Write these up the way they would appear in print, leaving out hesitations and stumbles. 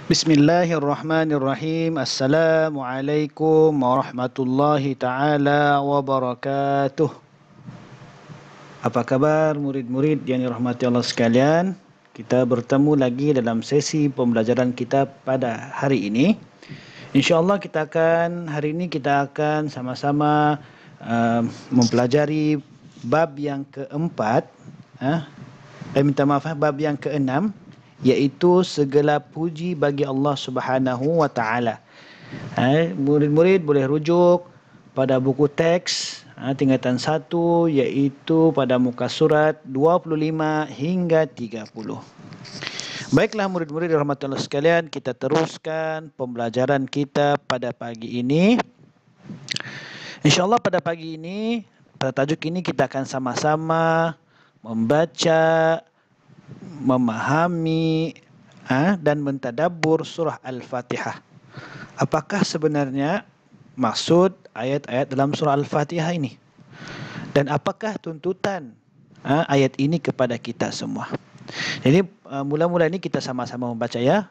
Bismillahirrahmanirrahim. Assalamualaikum warahmatullahi taala wabarakatuh. Apa kabar murid-murid yang dirahmati Allah sekalian? Kita bertemu lagi dalam sesi pembelajaran kita pada hari ini. InsyaAllah hari ini kita akan sama-sama mempelajari bab yang keempat. Bab yang keenam, iaitu segala puji bagi Allah Subhanahu wa taala. Murid-murid boleh rujuk pada buku teks tingkatan 1, iaitu pada muka surat 25 hingga 30. Baiklah murid-murid dirahmati Allah sekalian, kita teruskan pembelajaran kita pada pagi ini. InsyaAllah pada pagi ini, pada tajuk ini kita akan sama-sama membaca, memahami dan mentadabbur surah Al-Fatihah. Apakah sebenarnya maksud ayat-ayat dalam surah Al-Fatihah ini? Dan apakah tuntutan ayat ini kepada kita semua? Jadi mula-mula ini kita sama-sama membaca ya.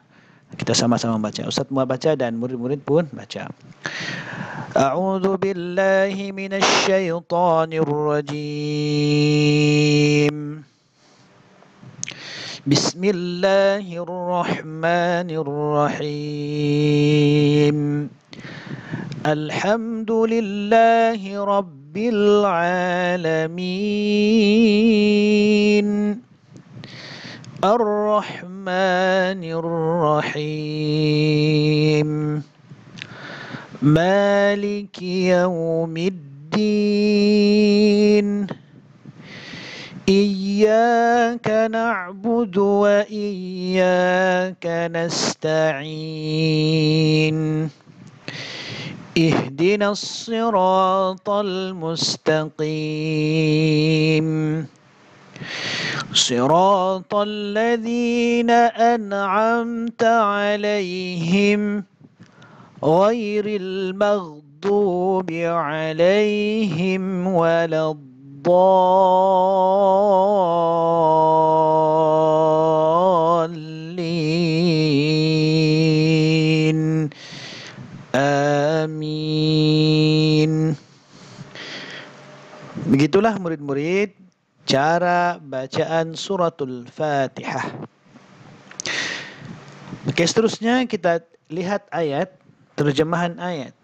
Kita sama-sama membaca. Ustaz mau baca dan murid-murid pun baca. A'udzu billahi minasy syaithanir rajim. Bismillahirrahmanirrahim. Alhamdulillahi rabbil alamin. Ar-Rahmanir Rahim. Maliki yaumiddin. Iyyaka na'budu wa iyyaka nasta'in. Ihdinas siratal mustaqim. Siratal ladzina an'amta 'alaihim ghairil maghdubi 'alaihim waladdallin. Amin. Begitulah murid-murid cara bacaan suratul Fatihah. Oke, seterusnya kita lihat ayat, terjemahan ayat.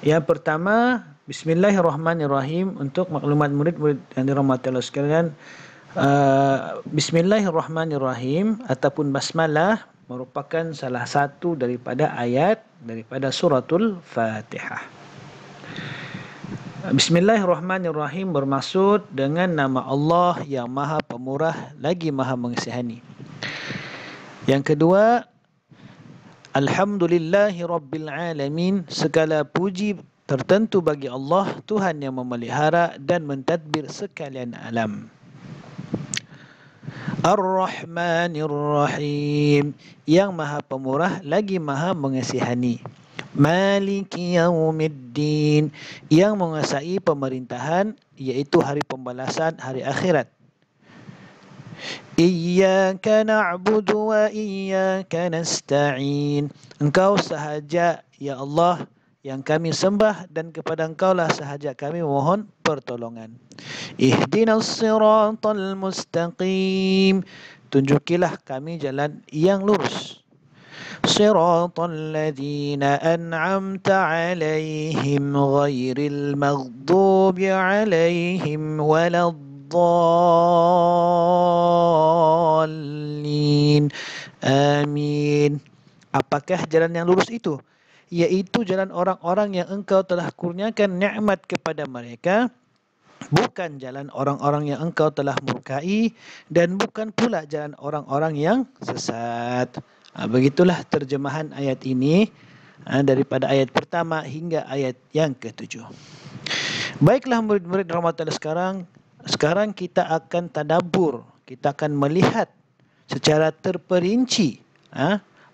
Yang pertama, Bismillahirrahmanirrahim. Untuk maklumat murid-murid yang dirahmati Allah sekalian, Bismillahirrahmanirrahim ataupun basmalah merupakan salah satu daripada ayat daripada suratul Fatihah. Bismillahirrahmanirrahim bermaksud dengan nama Allah yang Maha Pemurah lagi Maha Mengasihani. Yang kedua, Alhamdulillahi Rabbil Alamin. Segala puji tertentu bagi Allah, Tuhan yang memelihara dan mentadbir sekalian alam. Ar-Rahmanir Rahim, yang Maha Pemurah lagi Maha Mengasihani. Maliki yaumiddin, yang menguasai pemerintahan, iaitu hari pembalasan, hari akhirat. Iyyaka na'budu wa iyyaka nasta'in. Engkau sahaja ya Allah yang kami sembah dan kepada Engkaulah sahaja kami mohon pertolongan. Ihdinas siratal mustaqim. Tunjukilah kami jalan yang lurus. Siratal ladzina an'amta 'alaihim ghairil maghdubi 'alaihim waladdallin. Amin. Apakah jalan yang lurus itu? Yaitu jalan orang-orang yang Engkau telah kurniakan nikmat kepada mereka, bukan jalan orang-orang yang Engkau telah murkai, dan bukan pula jalan orang-orang yang sesat. Begitulah terjemahan ayat ini daripada ayat pertama hingga ayat yang ke-7. Baiklah murid-murid rahmatan sekarang kita akan tadabbur, kita akan melihat secara terperinci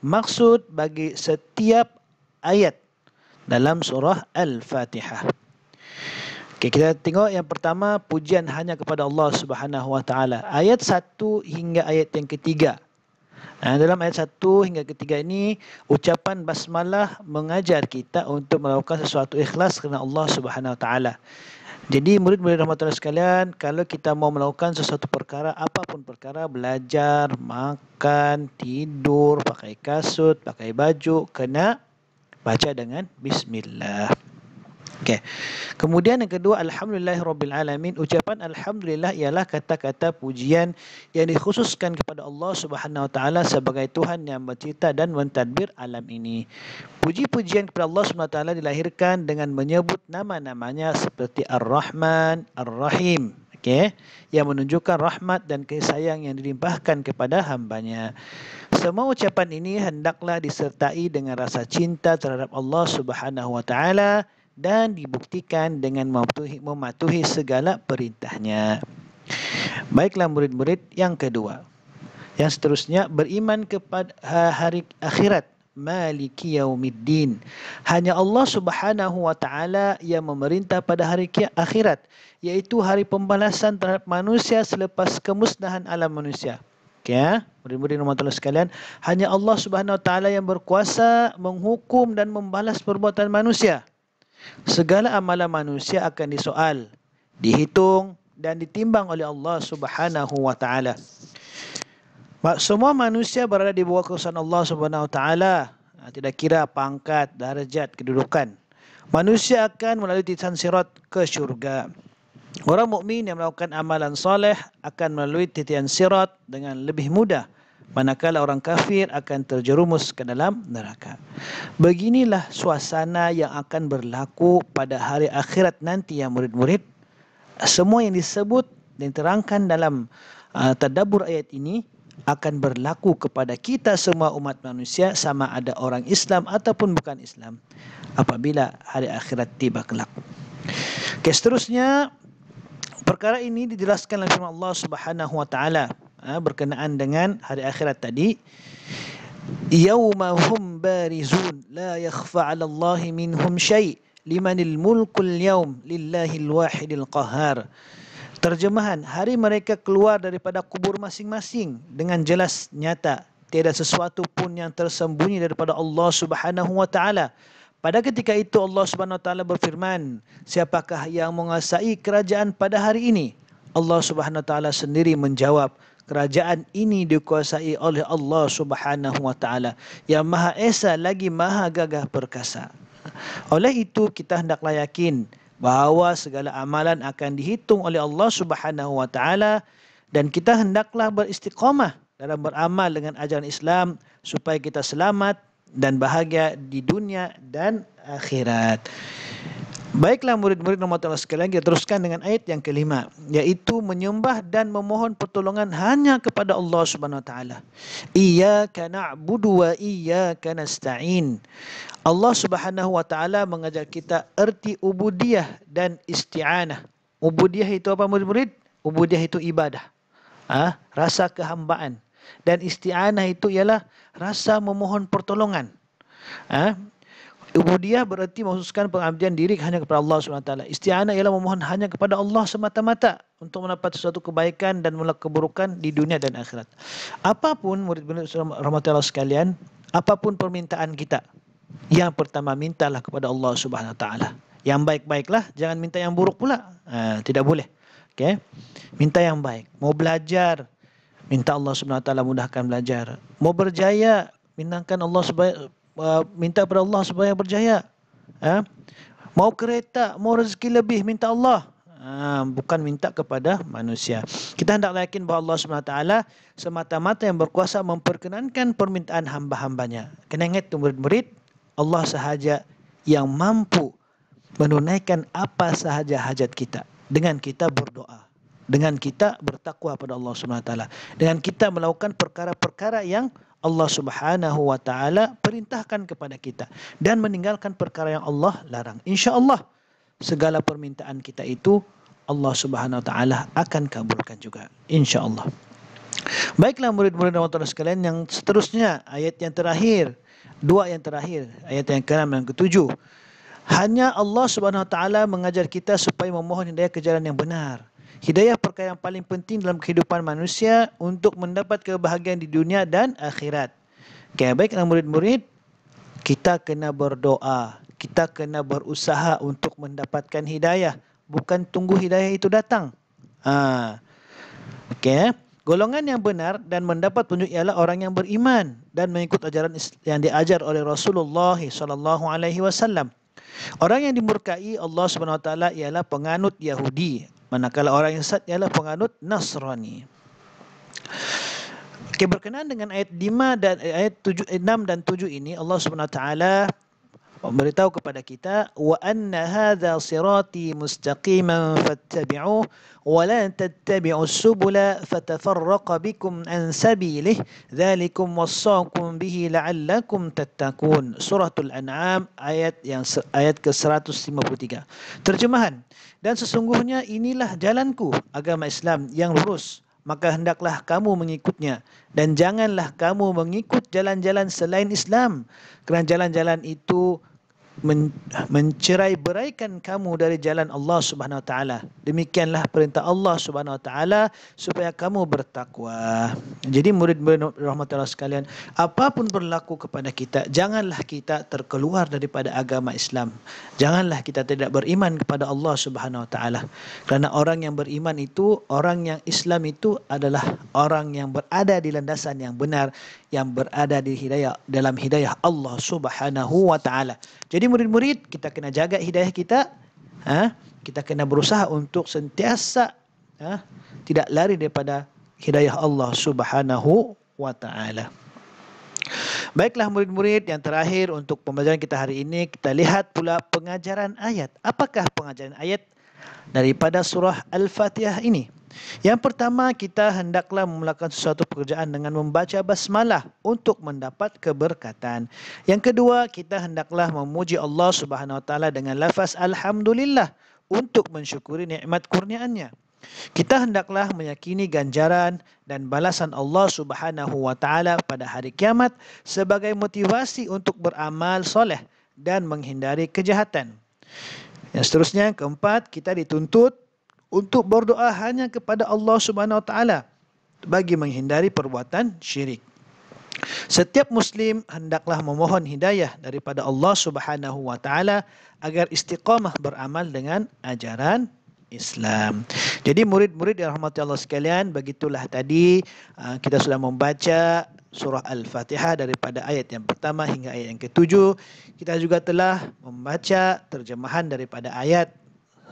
maksud bagi setiap ayat dalam surah Al-Fatihah. Okey, kita tengok yang pertama, pujian hanya kepada Allah Subhanahu wa taala. Ayat 1 hingga ayat yang ketiga Dalam ayat 1 hingga ketiga ini, ucapan basmalah mengajar kita untuk melakukan sesuatu ikhlas kerana Allah Subhanahu Wa Taala. Jadi murid-murid rahmatullah sekalian, kalau kita mau melakukan sesuatu perkara, apapun perkara, belajar, makan, tidur, pakai kasut, pakai baju, kena baca dengan bismillah. Okey. Kemudian yang kedua, alhamdulillahirabbil alamin. Ucapan alhamdulillah ialah kata-kata pujian yang dikhususkan kepada Allah Subhanahu Wa Taala sebagai Tuhan yang mencipta dan mentadbir alam ini. Puji-pujian kepada Allah Subhanahu Wa Taala dilahirkan dengan menyebut nama-namanya seperti Ar-Rahman, Ar-Rahim. Okey, yang menunjukkan rahmat dan kasih sayang yang dilimpahkan kepada hambanya. Semua ucapan ini hendaklah disertai dengan rasa cinta terhadap Allah Subhanahu Wa Taala dan dibuktikan dengan mematuhi segala perintahnya. Baiklah murid-murid, yang kedua. Yang seterusnya, beriman kepada hari akhirat. Maliki yaumiddin. Hanya Allah Subhanahu Wa Taala yang memerintah pada hari akhirat, iaitu hari pembalasan terhadap manusia selepas kemusnahan alam manusia. Okay, ya? Murid-murid rahmatullah sekalian, hanya Allah Subhanahu Wa Taala yang berkuasa menghukum dan membalas perbuatan manusia. Segala amalan manusia akan disoal, dihitung dan ditimbang oleh Allah Subhanahu Wa Taala. Semua manusia berada di bawah kekuasaan Allah Subhanahu Wa Taala, tidak kira pangkat, darjat, kedudukan. Manusia akan melalui titisan sirat ke syurga. Orang mukmin yang melakukan amalan soleh akan melalui titisan sirat dengan lebih mudah, manakala orang kafir akan terjerumus ke dalam neraka. Beginilah suasana yang akan berlaku pada hari akhirat nanti ya murid-murid. Semua yang disebut dan diterangkan dalam tadabbur ayat ini akan berlaku kepada kita semua umat manusia, sama ada orang Islam ataupun bukan Islam, apabila hari akhirat tiba kelak. Okay, seterusnya, perkara ini dijelaskan dalam firman Allah Subhanahu Wa Taala berkenaan dengan hari akhirat tadi. Yauma hum barizun la yakhfa 'ala Allah minhum syai' limanil mulkul yaum lillahil wahidil qahhar. Terjemahan, hari mereka keluar daripada kubur masing-masing dengan jelas nyata, tiada sesuatu pun yang tersembunyi daripada Allah Subhanahu Wa Taala. Pada ketika itu Allah Subhanahu Wa Taala berfirman, siapakah yang menguasai kerajaan pada hari ini? Allah Subhanahu Wa Taala sendiri menjawab, kerajaan ini dikuasai oleh Allah Subhanahu Wa Taala yang Maha Esa lagi Maha Gagah Perkasa. Oleh itu kita hendaklah yakin bahawa segala amalan akan dihitung oleh Allah Subhanahu Wa Taala, dan kita hendaklah beristiqamah dalam beramal dengan ajaran Islam supaya kita selamat dan bahagia di dunia dan akhirat. Baiklah murid-murid rahmatullah sekalian, kita teruskan dengan ayat yang kelima, iaitu menyembah dan memohon pertolongan hanya kepada Allah Subhanahu Wa Taala. Iyyaka na'budu wa iyyaka nasta'in. Allah Subhanahu Wa Taala mengajar kita erti ubudiyah dan isti'anah. Ubudiyah itu apa murid-murid? Ubudiyah itu ibadah, rasa kehambaan. Dan isti'anah itu ialah rasa memohon pertolongan. Ubudiyah berarti menghususkan pengabdian diri hanya kepada Allah SWT. Isti'anah ialah memohon hanya kepada Allah semata-mata untuk mendapat sesuatu kebaikan dan menolak keburukan di dunia dan akhirat. Apapun murid-murid rahmatullah sekalian, apapun permintaan kita, yang pertama mintalah kepada Allah Subhanahu Wa Taala. Yang baik-baiklah, jangan minta yang buruk pula. Tidak boleh. Okay? Minta yang baik. Mau belajar, minta Allah Subhanahu Wa Taala mudahkan belajar. Mau berjaya, mintakan Allah minta kepada Allah supaya berjaya. Mau kereta, mau rezeki lebih, minta Allah. Bukan minta kepada manusia. Kita hendaklah yakin bahawa Allah SWT semata-mata yang berkuasa memperkenankan permintaan hamba-hambanya. Kena ingat tu murid-murid, Allah sahaja yang mampu menunaikan apa sahaja hajat kita dengan kita berdoa, dengan kita bertakwa pada Allah SWT, dengan kita melakukan perkara-perkara yang Allah Subhanahu Wa Taala perintahkan kepada kita dan meninggalkan perkara yang Allah larang. InsyaAllah segala permintaan kita itu Allah Subhanahu Wa Taala akan kabulkan juga, InsyaAllah. Baiklah murid-murid rahmatullah sekalian, yang seterusnya ayat yang terakhir, dua yang terakhir, ayat yang ke-6 dan ke-7. Hanya Allah Subhanahu Wa Taala mengajar kita supaya memohon hidayah ke jalan yang benar. Hidayah perkara yang paling penting dalam kehidupan manusia untuk mendapat kebahagiaan di dunia dan akhirat. Okay, baiklah murid-murid, kita kena berdoa, kita kena berusaha untuk mendapatkan hidayah, bukan tunggu hidayah itu datang. Okey. Golongan yang benar dan mendapat petunjuk ialah orang yang beriman dan mengikut ajaran yang diajar oleh Rasulullah sallallahu alaihi wasallam. Orang yang dimurkai Allah Subhanahu wa taala ialah penganut Yahudi, manakala orang yang sesat ialah penganut Nasrani. Okey, berkenaan dengan ayat 5 dan ayat 7, 6 dan 7 ini, Allah Subhanahu wa taala memberitahu kepada kita, wa anna hadza sirati mustaqiman fattabi'uhu wa la tattabi'us subula fatafarraqa bikum an sabilihi dzalikum wassaqum bihi la'allakum tattaqun. Suratul An'am ayat ke-153. Terjemahan, dan sesungguhnya inilah jalanku, agama Islam yang lurus, maka hendaklah kamu mengikutnya, dan janganlah kamu mengikut jalan-jalan selain Islam, kerana jalan-jalan itu mencerai-beraikan kamu dari jalan Allah Subhanahu wa taala. Demikianlah perintah Allah Subhanahu wa taala supaya kamu bertakwa. Jadi murid-murid rahmatullah sekalian, apapun berlaku kepada kita, janganlah kita terkeluar daripada agama Islam. Janganlah kita tidak beriman kepada Allah Subhanahu wa taala. Kerana orang yang beriman itu, orang yang Islam itu adalah orang yang berada di landasan yang benar, yang berada di hidayah, dalam hidayah Allah Subhanahu wa taala. Jadi murid-murid, kita kena jaga hidayah kita. Kita kena berusaha untuk sentiasa tidak lari daripada hidayah Allah Subhanahu wa taala. Baiklah murid-murid, yang terakhir untuk pembelajaran kita hari ini, kita lihat pula pengajaran ayat. Apakah pengajaran ayat daripada surah Al-Fatihah ini? Yang pertama, kita hendaklah melakukan sesuatu pekerjaan dengan membaca basmalah untuk mendapat keberkatan. Yang kedua, kita hendaklah memuji Allah Subhanahu wa taala dengan lafaz alhamdulillah untuk mensyukuri nikmat kurniaannya. Kita hendaklah meyakini ganjaran dan balasan Allah Subhanahu wa taala pada hari kiamat sebagai motivasi untuk beramal soleh dan menghindari kejahatan. Yang seterusnya, keempat, kita dituntut untuk berdoa hanya kepada Allah Subhanahu wa taala bagi menghindari perbuatan syirik. Setiap muslim hendaklah memohon hidayah daripada Allah Subhanahu wa taala agar istiqamah beramal dengan ajaran Islam. Jadi murid-murid yang rahmati Allah sekalian, begitulah tadi kita sudah membaca surah Al-Fatihah daripada ayat yang pertama hingga ayat yang ke-7. Kita juga telah membaca terjemahan daripada ayat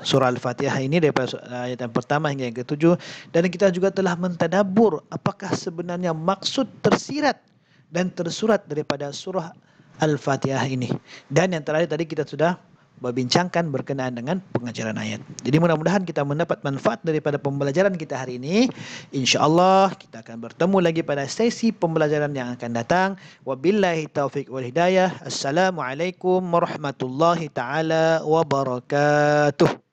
surah Al-Fatihah ini daripada ayat yang pertama hingga yang ke-7, dan kita juga telah mentadabbur apakah sebenarnya maksud tersirat dan tersurat daripada surah Al-Fatihah ini. Dan yang terakhir tadi kita sudah berbincangkan berkenaan dengan pengajaran ayat. Jadi mudah-mudahan kita mendapat manfaat daripada pembelajaran kita hari ini. InsyaAllah kita akan bertemu lagi pada sesi pembelajaran yang akan datang. Wabillahi taufiq wal hidayah. Assalamualaikum warahmatullahi taala wabarakatuh.